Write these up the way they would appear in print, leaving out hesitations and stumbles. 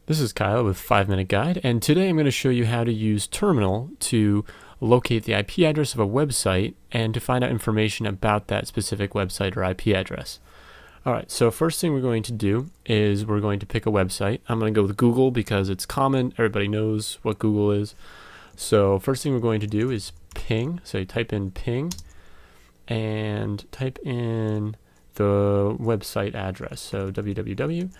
This is Kyle with 5-Minute Guide, and today I'm going to show you how to use Terminal to locate the IP address of a website and to find out information about that specific website or IP address. Alright, so first thing we're going to do is we're going to pick a website. I'm going to go with Google because it's common, everybody knows what Google is. So first thing we're going to do is ping, so you type in ping and type in the website address, so www.google.com,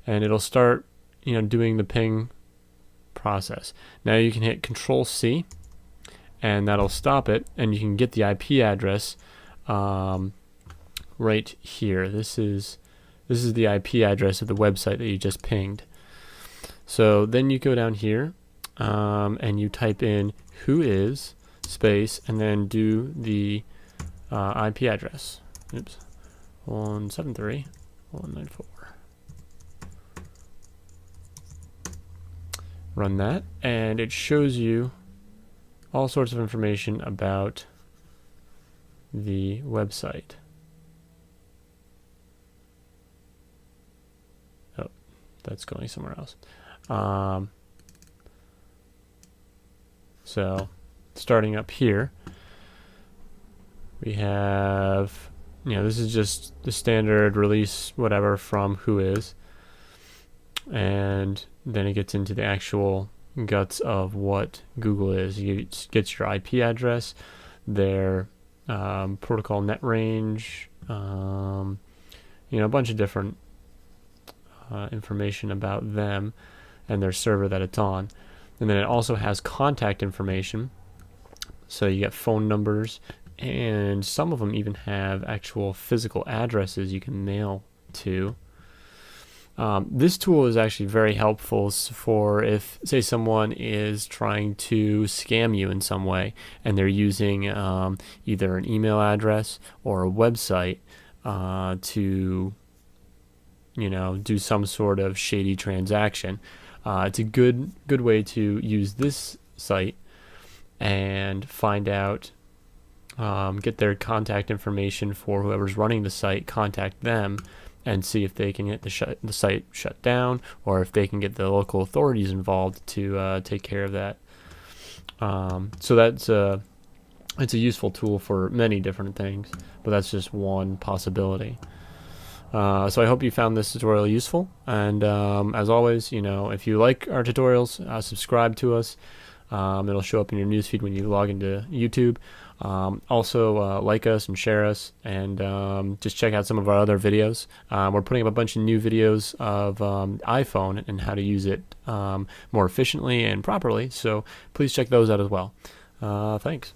and it'll start doing the ping process. Now you can hit Control-C and that'll stop it, and you can get the IP address right here. This is the IP address of the website that you just pinged. So then you go down here and you type in whois space and then do the IP address. Oops, 173.194. Run that, and it shows you all sorts of information about the website. Oh, that's going somewhere else. So starting up here, we have, this is just the standard release whatever from whois, and then it gets into the actual guts of what Google is. You get your IP address, their protocol net range, a bunch of different information about them and their server that it's on. And then it also has contact information, so you get phone numbers, and some of them even have actual physical addresses you can mail to. This tool is actually very helpful for if, say, someone is trying to scam you in some way and they're using either an email address or a website to do some sort of shady transaction. It's a good way to use this site and find out, get their contact information for whoever's running the site, contact them, and see if they can get the site shut down, or if they can get the local authorities involved to take care of that. So it's a useful tool for many different things, but that's just one possibility. So I hope you found this tutorial useful, and as always, if you like our tutorials, subscribe to us. It'll show up in your newsfeed when you log into YouTube. Also like us and share us, and just check out some of our other videos. We're putting up a bunch of new videos of iPhone and how to use it more efficiently and properly, so please check those out as well. Thanks.